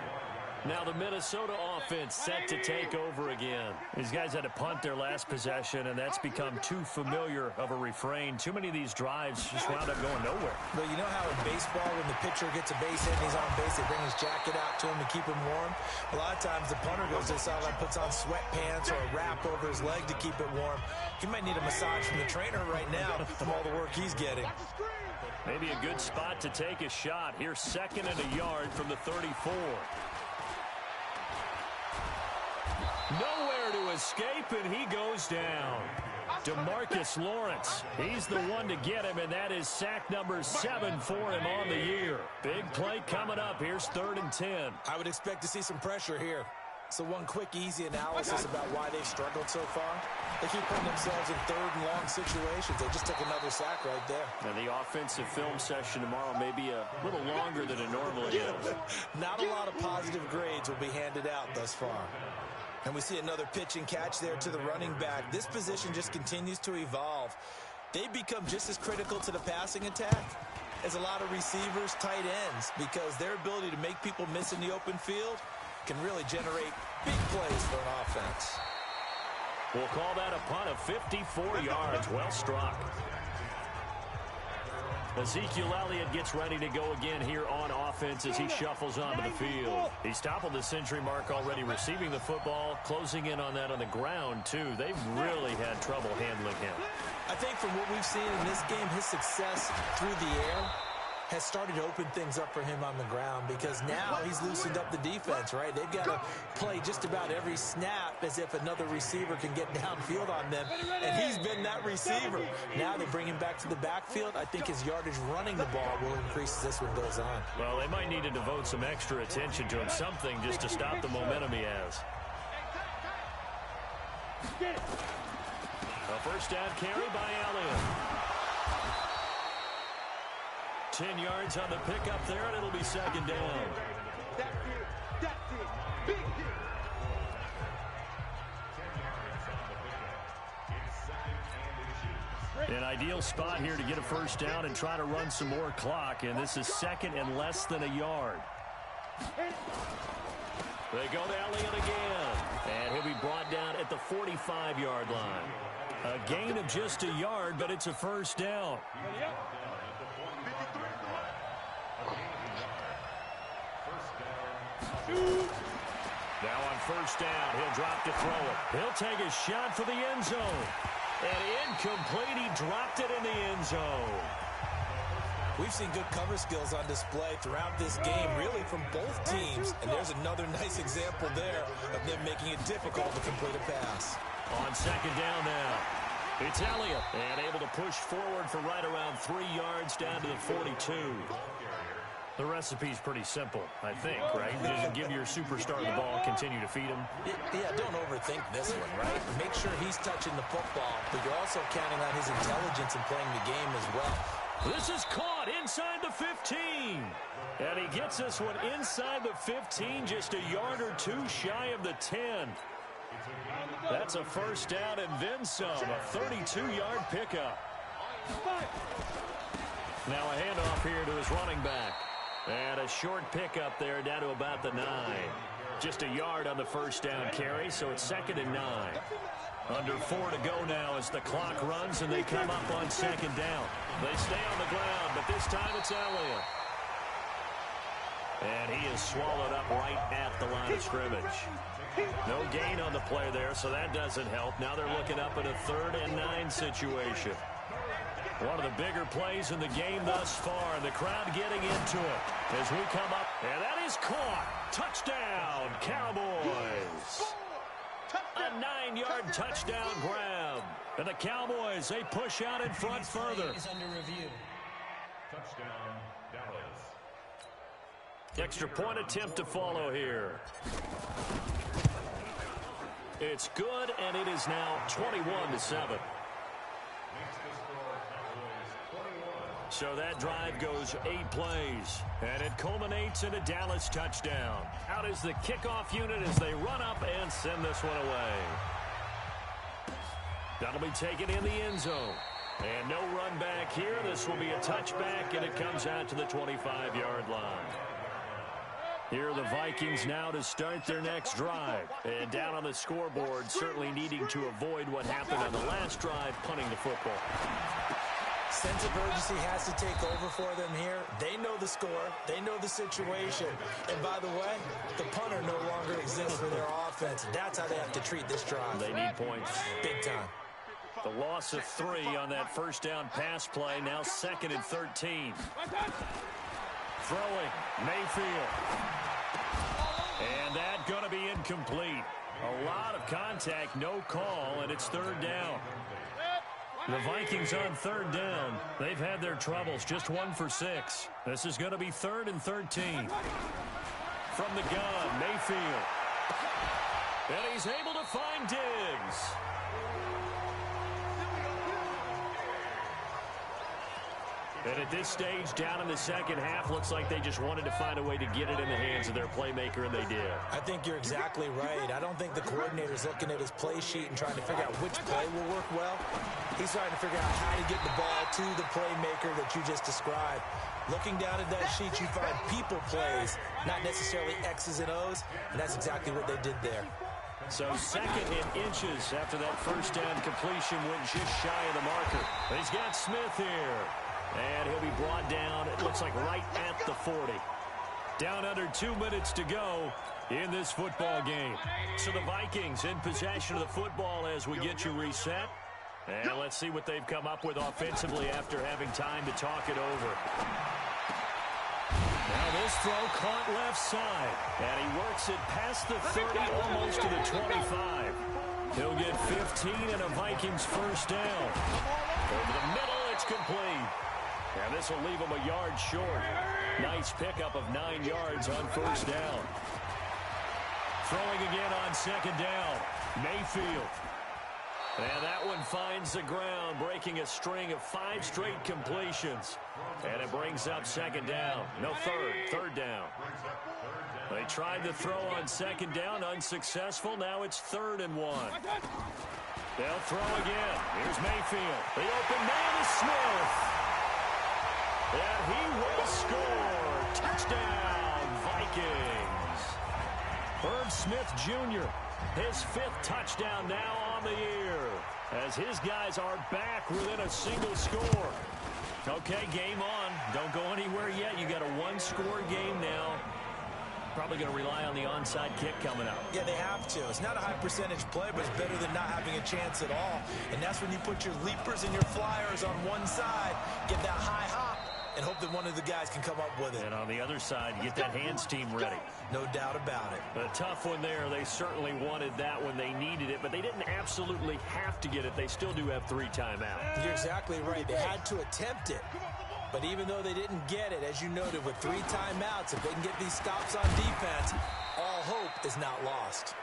Now the Minnesota offense set to take over again. These guys had to punt their last possession, and that's become too familiar of a refrain. Too many of these drives just wound up going nowhere. Well, you know how in baseball when the pitcher gets a base hit and he's on base, they bring his jacket out to him to keep him warm? A lot of times the punter goes to the sideline, puts on sweatpants or a wrap over his leg to keep it warm. He might need a massage from the trainer right now from all the work he's getting. Maybe a good spot to take a shot. Here's 2nd and a yard from the 34. Nowhere to escape, and he goes down. DeMarcus Lawrence, he's the one to get him, and that is sack number 7 for him on the year. Big play coming up. Here's 3rd and 10. I would expect to see some pressure here. So one quick, easy analysis about why they've struggled so far. They keep putting themselves in 3rd and long situations. They just took another sack right there. And the offensive film session tomorrow may be a little longer than it normally is. Not a lot of positive grades will be handed out thus far. And we see another pitch and catch there to the running back. This position just continues to evolve. They become just as critical to the passing attack as a lot of receivers, tight ends, because their ability to make people miss in the open field can really generate big plays for an offense. We'll call that a punt of 54 yards. Well struck. Ezekiel Elliott gets ready to go again here on offense as he shuffles onto the field. He's toppled the century mark already receiving the football, closing in on that on the ground, too. They've really had trouble handling him. I think from what we've seen in this game, his success through the air has started to open things up for him on the ground because now he's loosened up the defense, right? They've got to play just about every snap as if another receiver can get downfield on them, and he's been that receiver. Now they bring him back to the backfield. I think his yardage running the ball will increase as this one goes on. Well, they might need to devote some extra attention to him, something just to stop the momentum he has. A first down carry by Elliott. 10 yards on the pickup there, and it'll be 2nd down. That's it. Big hit. An ideal spot here to get a first down and try to run some more clock, and this is 2nd and less than a yard. They go to Elliott again, and he'll be brought down at the 45-yard line. A gain of just a yard, but it's a first down. Now on first down, he'll drop to throw it. He'll take a shot for the end zone. And incomplete, he dropped it in the end zone. We've seen good cover skills on display throughout this game, really from both teams. And there's another nice example there of them making it difficult to complete a pass. On 2nd down now, it's Elliott. And able to push forward for right around 3 yards down to the 42. The recipe's pretty simple, I think, right? Just give your superstar the ball, continue to feed him. Yeah, don't overthink this one, right? Make sure he's touching the football, but you're also counting on his intelligence in playing the game as well. This is caught inside the 15. And he gets this one inside the 15, just a yard or two shy of the 10. That's a first down and then some, a 32-yard pickup. Now a handoff here to his running back. And a short pickup there down to about the 9. Just a yard on the first down carry, so it's 2nd and 9. Under 4 to go now as the clock runs and they come up on 2nd down. They stay on the ground, but this time it's Elliott. And he is swallowed up right at the line of scrimmage. No gain on the play there, so that doesn't help. Now they're looking up at a 3rd and 9 situation. One of the bigger plays in the game thus far, and the crowd getting into it as we come up. And that is caught. Touchdown, Cowboys. A 9-yard touchdown grab. And the Cowboys, they push out in front further. Is under review. Touchdown, Dallas. Extra point attempt to follow here. It's good, and it is now 21-7. So that drive goes 8 plays, and it culminates in a Dallas touchdown. Out is the kickoff unit as they run up and send this one away. That'll be taken in the end zone. And no run back here. This will be a touchback, and it comes out to the 25-yard line. Here are the Vikings now to start their next drive. And down on the scoreboard, certainly needing to avoid what happened on the last drive, punting the football. Sense of urgency has to take over for them here. They know the score. They know the situation. And by the way, the punter no longer exists for their offense. That's how they have to treat this drive. They need points. Big time. The loss of 3 on that first down pass play. Now 2nd and 13. Throwing. Mayfield. And that going to be incomplete. A lot of contact, no call, and it's 3rd down. The Vikings on 3rd down. They've had their troubles, just 1 for 6. This is going to be 3rd and 13. From the gun, Mayfield. And he's able to find Diggs. And at this stage, down in the second half, looks like they just wanted to find a way to get it in the hands of their playmaker, and they did. I think you're exactly right. I don't think the coordinator's looking at his play sheet and trying to figure out which play will work well. He's trying to figure out how to get the ball to the playmaker that you just described. Looking down at that sheet, you find people plays, not necessarily X's and O's, and that's exactly what they did there. So 2nd and inches after that first down completion went just shy of the marker. He's got Smith here. And he'll be brought down, it looks like right at the 40. Down under 2 minutes to go in this football game. So the Vikings in possession of the football as we get you reset. And let's see what they've come up with offensively after having time to talk it over. Now this throw caught left side. And he works it past the 30, almost to the 25. He'll get 15 and a Vikings first down. Over the middle, it's complete. And this will leave him a yard short. Nice pickup of 9 yards on first down. Throwing again on 2nd down. Mayfield. And that one finds the ground, breaking a string of 5 straight completions. And it brings up 2nd down. No, 3rd down. They tried to throw on 2nd down, unsuccessful. Now it's 3rd and 1. They'll throw again. Here's Mayfield. The open man is Smith. And he will score. Touchdown, Vikings. Herb Smith Jr., his 5th touchdown now on the year, as his guys are back within a single score. Okay, game on. Don't go anywhere yet. You got a 1-score game now. Probably going to rely on the onside kick coming up. Yeah, they have to. It's not a high percentage play, but it's better than not having a chance at all. And that's when you put your leapers and your flyers on one side, get that high hop, and hope that one of the guys can come up with it. And on the other side, get that hands team ready. No doubt about it. A tough one there. They certainly wanted that when they needed it, but they didn't absolutely have to get it. They still do have 3 timeouts. You're exactly right. They had to attempt it. But even though they didn't get it, as you noted, with 3 timeouts, if they can get these stops on defense, all hope is not lost.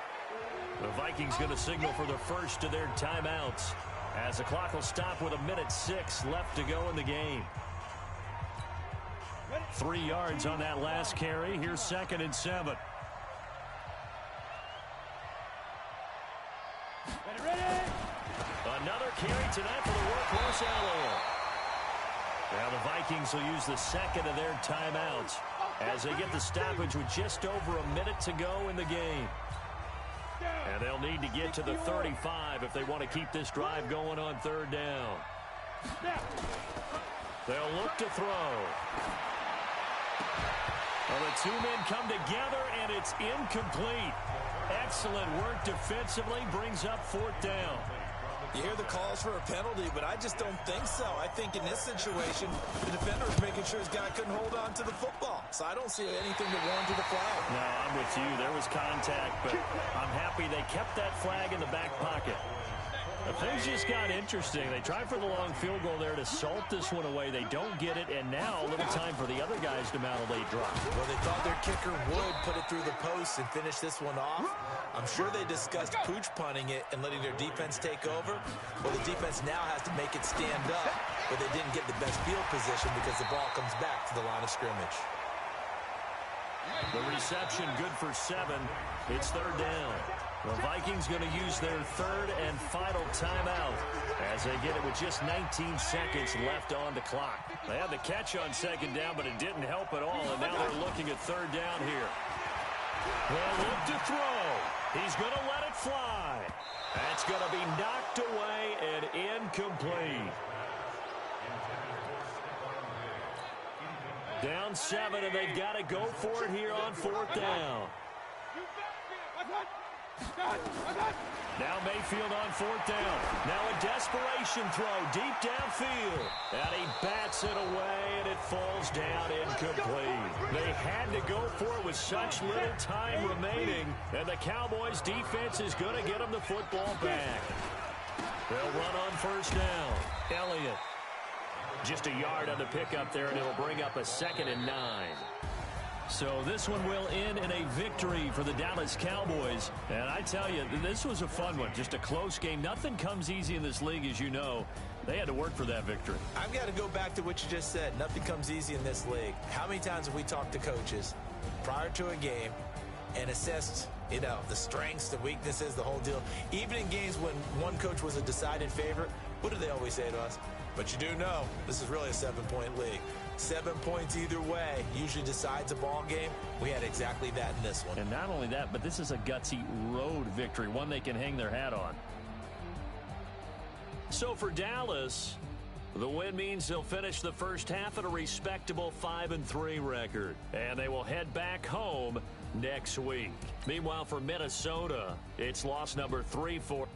The Vikings going to signal for the first of their timeouts as the clock will stop with 1:06 left to go in the game. 3 yards on that last carry. Here's 2nd and 7. Another carry tonight for the workhorse Allen. Now the Vikings will use the 2nd of their timeouts as they get the stoppage with just over 1 minute to go in the game. And they'll need to get to the 35 if they want to keep this drive going on 3rd down. They'll look to throw. Well, the 2 men come together, and it's incomplete. Excellent work defensively, brings up 4th down. You hear the calls for a penalty, but I just don't think so. I think in this situation, the defender is making sure his guy couldn't hold on to the football. So I don't see anything to warrant the flag. No, I'm with you. There was contact, but I'm happy they kept that flag in the back pocket. Things just got interesting. They tried for the long field goal there to salt this one away. They don't get it, and now a little time for the other guys to mount a late drop. Well, they thought their kicker would put it through the post and finish this one off. I'm sure they discussed pooch punting it and letting their defense take over. Well, the defense now has to make it stand up, but they didn't get the best field position because the ball comes back to the line of scrimmage. The reception good for 7. It's third down. The Vikings going to use their third and final timeout as they get it with just 19 seconds left on the clock. They had the catch on second down, but it didn't help at all, and now they're looking at third down here. They'll look to throw. He's going to let it fly. That's going to be knocked away and incomplete. Down 7, and they've got to go for it here on fourth down. Now Mayfield on fourth down. Now a desperation throw deep downfield. And he bats it away, and it falls down incomplete. They had to go for it with such little time remaining, and the Cowboys' defense is going to get them the football back. They'll run on first down. Elliott. Just a yard on the pickup there, and it'll bring up a 2nd and 9. So this one will end in a victory for the Dallas Cowboys. And I tell you, this was a fun one. Just a close game. Nothing comes easy in this league, as you know. They had to work for that victory. I've got to go back to what you just said. Nothing comes easy in this league. How many times have we talked to coaches prior to a game and assessed, the strengths, the weaknesses, the whole deal? Even in games when one coach was a decided favorite, what do they always say to us? But you do know this is really a 7-point league. 7 points either way usually decides a ball game. We had exactly that in this one. And not only that, but this is a gutsy road victory, one they can hang their hat on. So for Dallas, the win means they'll finish the first half at a respectable 5-3 record. And they will head back home next week. Meanwhile, for Minnesota, it's loss number 3 for...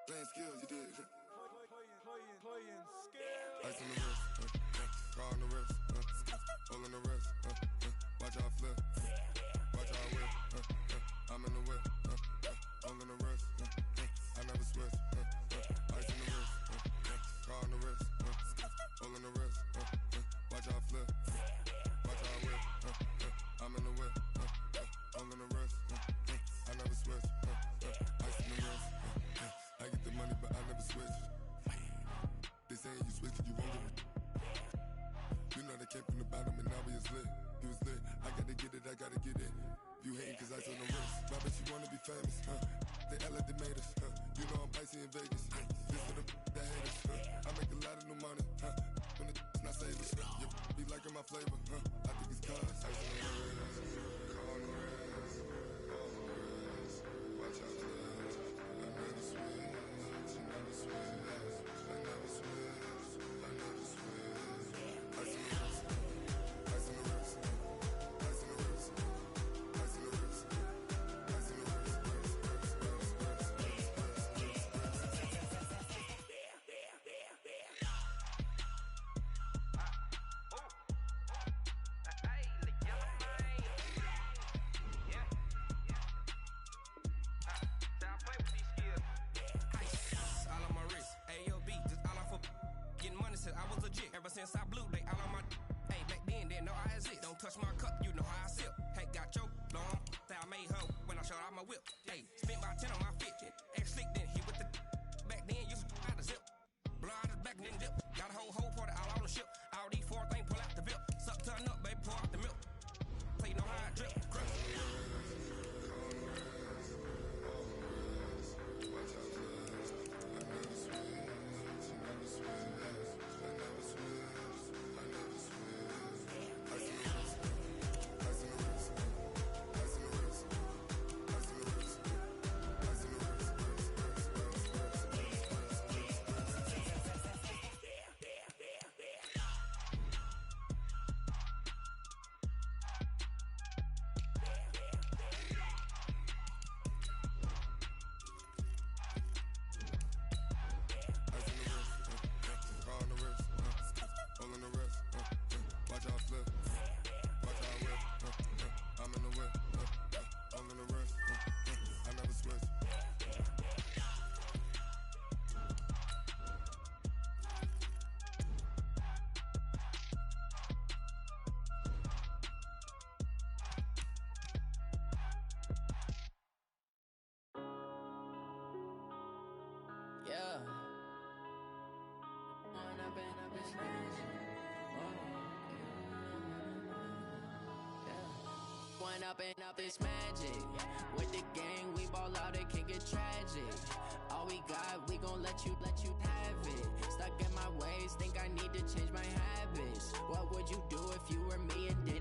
Playing skills, you did. Playing skills. Ice on the wrist, car on the wrist, hole in the wrist, watch out flip, watch out whip, I'm in the whip, hole in the wrist, I never switch, ice on the wrist, car on the wrist, hole in the wrist, watch out flip, watch out whip, I'm in the whip, hole in the wrist, I never switch, ice on the wrist. I get the money, but I never switch. They saying you switch and you won't get it. You know they came from the bottom and now we is lit. You was lit. I gotta get it, I gotta get it. You hating cause I told no wrist. I bet you wanna be famous, They act like they made us, You know I'm icy in Vegas, This for the that hate us, I make a lot of new money, When the not save us, You be liking my flavor, I think it's cause ice on the wrist, car on the wrist, all on the wrist, watch out for this. I never switch. Since I blew, they all on my hey, back then, didn't know I exist. Don't touch my cup, you know how I sip. Hey, got your long, that I made her when I showed out my whip. Hey, spent my 10 on my fit. Ex-slick, then hit with the back then, used to out the zip. Blow out the back, then dip. Got a whole party all on the ship. All these 4 things, pull out the VIP. Suck, turn up, baby, pour out the milk. So you know how I drip. Crush. I never switch. Growing up and up this magic. With the gang, we ball out, it can get tragic. All we got, we gon' let you have it. Stuck in my ways, think I need to change my habits. What would you do if you were me and